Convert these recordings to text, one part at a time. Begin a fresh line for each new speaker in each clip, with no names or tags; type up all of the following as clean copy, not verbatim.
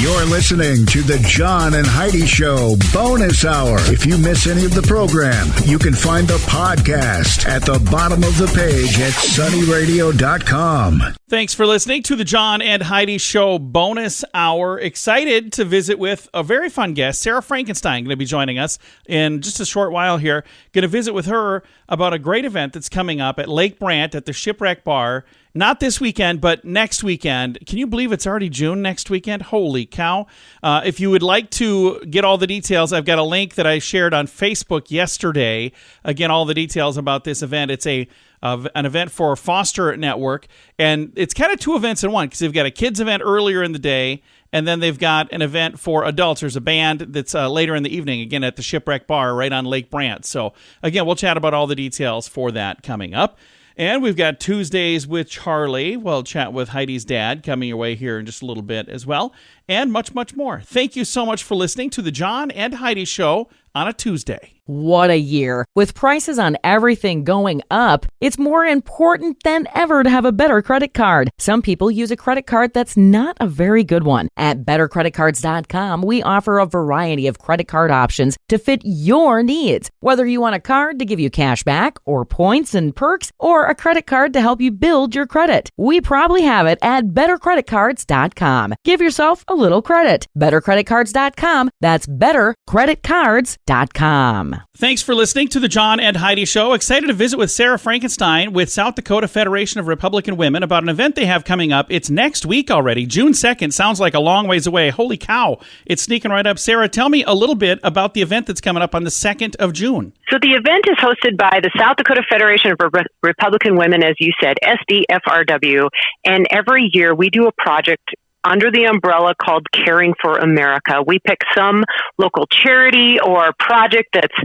You're listening to the John and Heidi Show Bonus Hour. If you miss any of the program, you can find the podcast at the bottom of the page at sunnyradio.com.
Thanks for listening to the John and Heidi Show Bonus Hour. Excited to visit with a very fun guest, Sarah Frankenstein, going to be joining us in just a short while here. Going to visit with her about a great event that's coming up at Lake Brant at the Shipwreck Bar. Not this weekend, but next weekend. Can you believe it's already June next weekend? Holy cow. If you would like to get all the details, I've got a link that I shared on Facebook yesterday. Again, all the details about this event. It's an event for Foster Network, and it's kind of two events in one because they've got a kids event earlier in the day, and then they've got an event for adults. There's a band that's later in the evening, again, at the Shipwreck Bar right on Lake Brant. So, again, we'll chat about all the details for that coming up. And we've got Tuesdays with Charlie. We'll chat with Heidi's dad coming your way here in just a little bit as well. And much, much more. Thank you so much for listening to the John and Heidi Show on a Tuesday.
What a year. With prices on everything going up, it's more important than ever to have a better credit card. Some people use a credit card that's not a very good one. At bettercreditcards.com, we offer a variety of credit card options to fit your needs. Whether you want a card to give you cash back or points and perks, or a credit card to help you build your credit, we probably have it at bettercreditcards.com. Give yourself a little credit. Bettercreditcards.com. That's bettercreditcards.com.
Thanks for listening to the John and Heidi Show. Excited to visit with Sarah Frankenstein with South Dakota Federation of Republican Women about an event they have coming up. It's next week already, June 2nd. Sounds like a long ways away. Holy cow. It's sneaking right up. Sarah, tell me a little bit about the event that's coming up on the 2nd of June.
So the event is hosted by the South Dakota Federation of Republican Women, as you said, SDFRW. And every year we do a project under the umbrella called Caring for America. We pick some local charity or project that's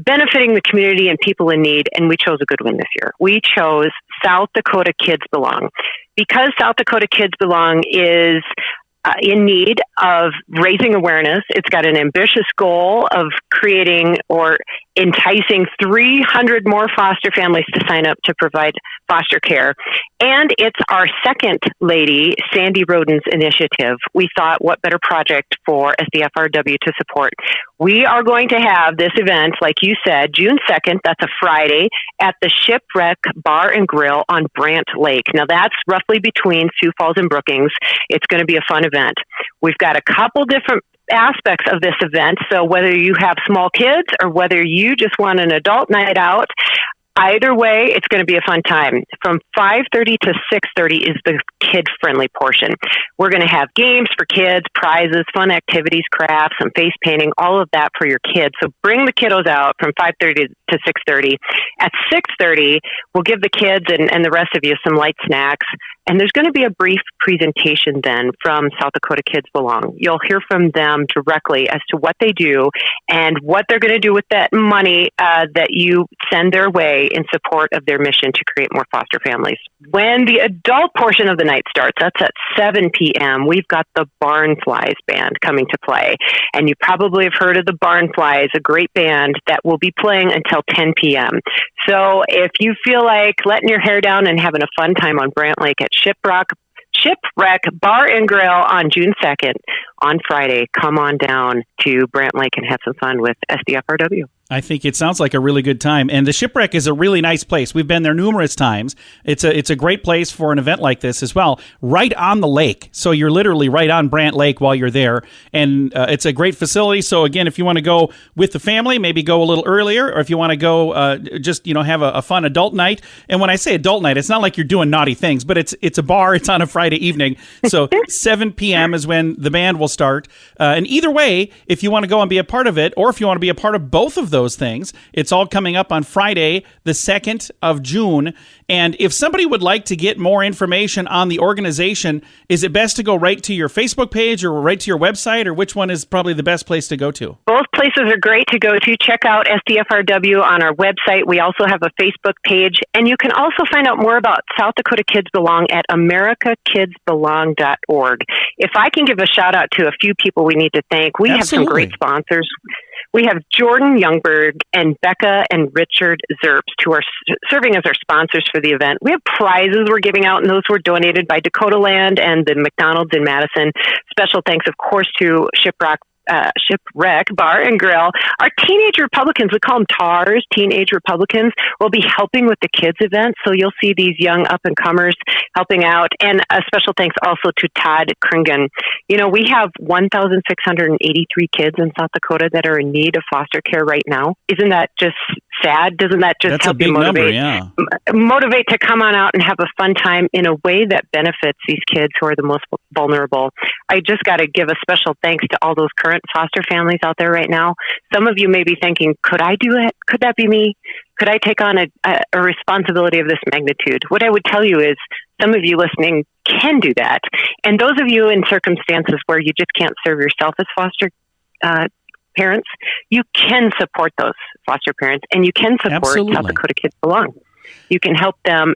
benefiting the community and people in need, and we chose a good one this year. We chose South Dakota Kids Belong. Because South Dakota Kids Belong is in need of raising awareness. It's got an ambitious goal of creating or enticing 300 more foster families to sign up to provide foster care. And it's our second lady, Sandy Roden's initiative. We thought, what better project for SDFRW to support? We are going to have this event, like you said, June 2nd, that's a Friday, at the Shipwreck Bar and Grill on Brant Lake. Now, that's roughly between Sioux Falls and Brookings. It's going to be a fun event. We've got a couple different aspects of this event. So whether you have small kids or whether you just want an adult night out, either way, it's going to be a fun time. From 5:30 to 6:30 is the kid-friendly portion. We're going to have games for kids, prizes, fun activities, crafts, some face painting, all of that for your kids. So bring the kiddos out from 5:30 to 6:30. At 6:30, we'll give the kids and the rest of you some light snacks. And there's going to be a brief presentation then from South Dakota Kids Belong. You'll hear from them directly as to what they do and what they're going to do with that money that you send their way in support of their mission to create more foster families. When the adult portion of the night starts, that's at 7 p.m., we've got the Barnflies Band coming to play. And you probably have heard of the Barnflies, a great band that will be playing until 10 p.m. So if you feel like letting your hair down and having a fun time on Brant Lake at Shipwreck Bar and Grill on June 2nd on Friday, come on down to Brant Lake and have some fun with SDFRW.
I think it sounds like a really good time. And the Shipwreck is a really nice place. We've been there numerous times. It's a great place for an event like this as well, right on the lake. So you're literally right on Brant Lake while you're there. And it's a great facility. So again, if you want to go with the family, maybe go a little earlier, or if you want to go have a fun adult night. And when I say adult night, it's not like you're doing naughty things, but it's a bar. It's on a Friday evening. So 7 p.m. is when the band will start. And either way, if you want to go and be a part of it, or if you want to be a part of both of those things, it's all coming up on Friday, the 2nd of June. And if somebody would like to get more information on the organization, is it best to go right to your Facebook page or right to your website, or which one is probably the best place to go to?
Both places are great to go to. Check out SDFRW on our website. We also have a Facebook page, and you can also find out more about South Dakota Kids Belong at americakidsbelong.org. If I can give a shout out to a few people we need to thank, we have some great sponsors. We have Jordan Youngberg and Becca and Richard Zerbst, who are serving as our sponsors for the event. We have prizes we're giving out, and those were donated by Dakota Land and the McDonald's in Madison. Special thanks, of course, to Shipwreck Bar and Grill. Our teenage Republicans, we call them TARs, Teenage Republicans, will be helping with the kids event. So you'll see these young up-and-comers helping out. And a special thanks also to Todd Kringen. We have 1,683 kids in South Dakota that are in need of foster care right now. Isn't that just sad? Doesn't that just help you motivate? Motivate to come on out and have a fun time in a way that benefits these kids who are the most vulnerable. I just got to give a special thanks to all those current foster families out there right now. Some of you may be thinking, could I do it? Could that be me? Could I take on a responsibility of this magnitude? What I would tell you is some of you listening can do that. And those of you in circumstances where you just can't serve yourself as foster parents, you can support those foster parents, and you can support South Dakota Kids Belong. You can help them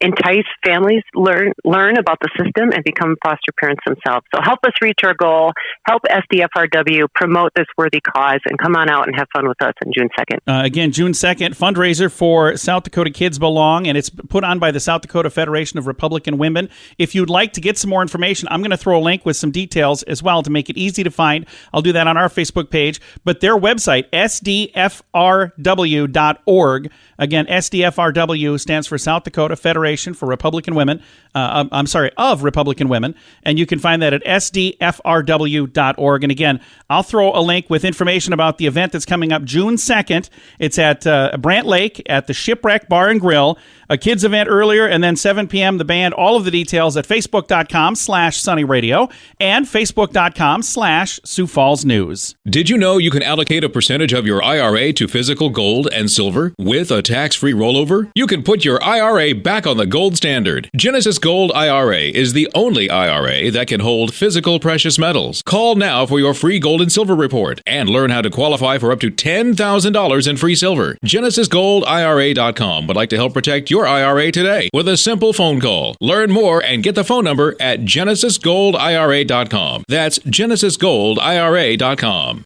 entice families, learn about the system, and become foster parents themselves. So help us reach our goal. Help SDFRW promote this worthy cause, and come on out and have fun with us on June 2nd.
Again, June 2nd, fundraiser for South Dakota Kids Belong, and it's put on by the South Dakota Federation of Republican Women. If you'd like to get some more information, I'm going to throw a link with some details as well to make it easy to find. I'll do that on our Facebook page. But their website, SDFRW.org. Again, SDFRW stands for South Dakota Federation for Republican Women. Of Republican Women. And you can find that at SDFRW.org. And again, I'll throw a link with information about the event that's coming up June 2nd. It's at Brant Lake at the Shipwreck Bar and Grill. A kids event earlier, and then 7 p.m. the band. All of the details at Facebook.com/Sunny Radio and Facebook.com/Sioux Falls News.
Did you know you can allocate a percentage of your IRA to physical gold and silver with a tax-free rollover? You can put your IRA back on the gold standard. Genesis Gold IRA is the only IRA that can hold physical precious metals. Call now for your free gold and silver report and learn how to qualify for up to $10,000 in free silver. GenesisGoldIRA.com would like to help protect your IRA today with a simple phone call. Learn more and get the phone number at GenesisGoldIRA.com. That's GenesisGoldIRA.com.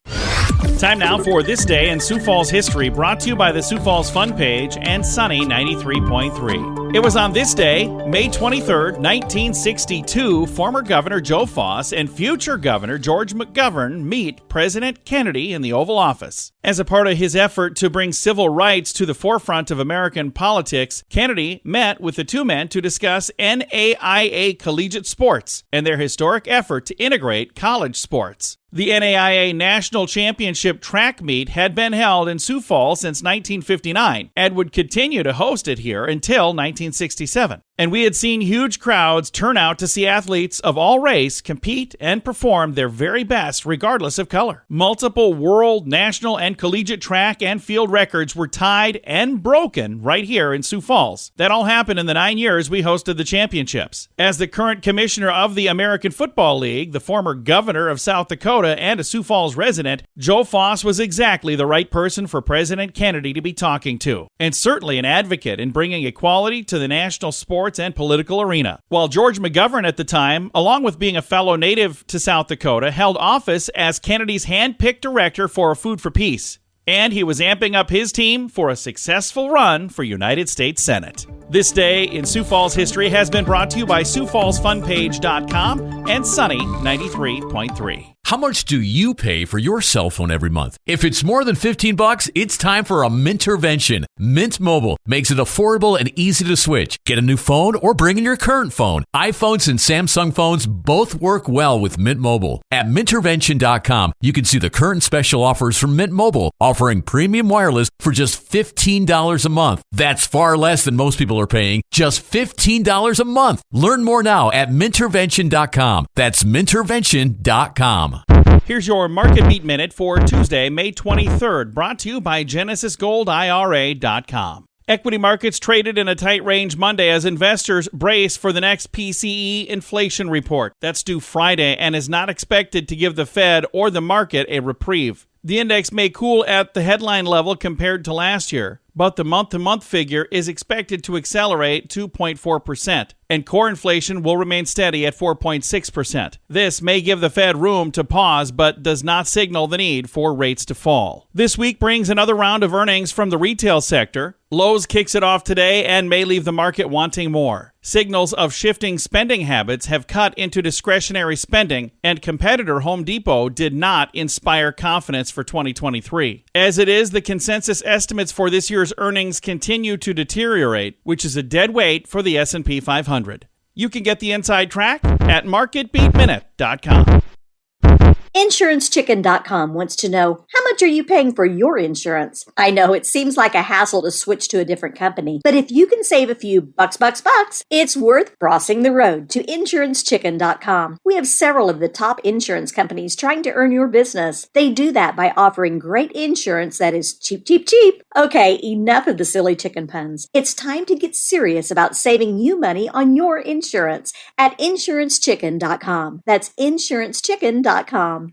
Time now for This Day in Sioux Falls History, brought to you by the Sioux Falls Fun Page and Sunny 93.3. It was on this day, May 23rd, 1962, former Governor Joe Foss and future Governor George McGovern meet President Kennedy in the Oval Office. As a part of his effort to bring civil rights to the forefront of American politics, Kennedy met with the two men to discuss NAIA collegiate sports and their historic effort to integrate college sports. The NAIA National Championship track meet had been held in Sioux Falls since 1959 and would continue to host it here until 1967. And we had seen huge crowds turn out to see athletes of all race compete and perform their very best regardless of color. Multiple world, national, and collegiate track and field records were tied and broken right here in Sioux Falls. That all happened in the 9 years we hosted the championships. As the current commissioner of the American Football League, the former governor of South Dakota, and a Sioux Falls resident, Joe Foss was exactly the right person for President Kennedy to be talking to, and certainly an advocate in bringing equality to the national sports and political arena. While George McGovern at the time, along with being a fellow native to South Dakota, held office as Kennedy's hand-picked director for Food for Peace. And he was amping up his team for a successful run for United States Senate. This Day in Sioux Falls History has been brought to you by SiouxFallsFunPage.com and Sunny 93.3.
How much do you pay for your cell phone every month? If it's more than $15, it's time for a Mintervention. Mint Mobile makes it affordable and easy to switch. Get a new phone or bring in your current phone. iPhones and Samsung phones both work well with Mint Mobile. At Mintervention.com, you can see the current special offers from Mint Mobile, offering premium wireless for just $15 a month. That's far less than most people are paying, just $15 a month. Learn more now at Mintervention.com. That's Mintervention.com.
Here's your Market Beat Minute for Tuesday, May 23rd, brought to you by GenesisGoldIRA.com. Equity markets traded in a tight range Monday as investors brace for the next PCE inflation report. That's due Friday and is not expected to give the Fed or the market a reprieve. The index may cool at the headline level compared to last year, but the month-to-month figure is expected to accelerate 2.4%, and core inflation will remain steady at 4.6%. This may give the Fed room to pause, but does not signal the need for rates to fall. This week brings another round of earnings from the retail sector. Lowe's kicks it off today and may leave the market wanting more. Signals of shifting spending habits have cut into discretionary spending, and competitor Home Depot did not inspire confidence for 2023. As it is, the consensus estimates for this year's earnings continue to deteriorate, which is a dead weight for the S&P 500. You can get the inside track at marketbeatminute.com.
InsuranceChicken.com wants to know, how much are you paying for your insurance? I know it seems like a hassle to switch to a different company, but if you can save a few bucks, it's worth crossing the road to InsuranceChicken.com. We have several of the top insurance companies trying to earn your business. They do that by offering great insurance that is cheap. Okay, enough of the silly chicken puns. It's time to get serious about saving you money on your insurance at InsuranceChicken.com. That's InsuranceChicken.com.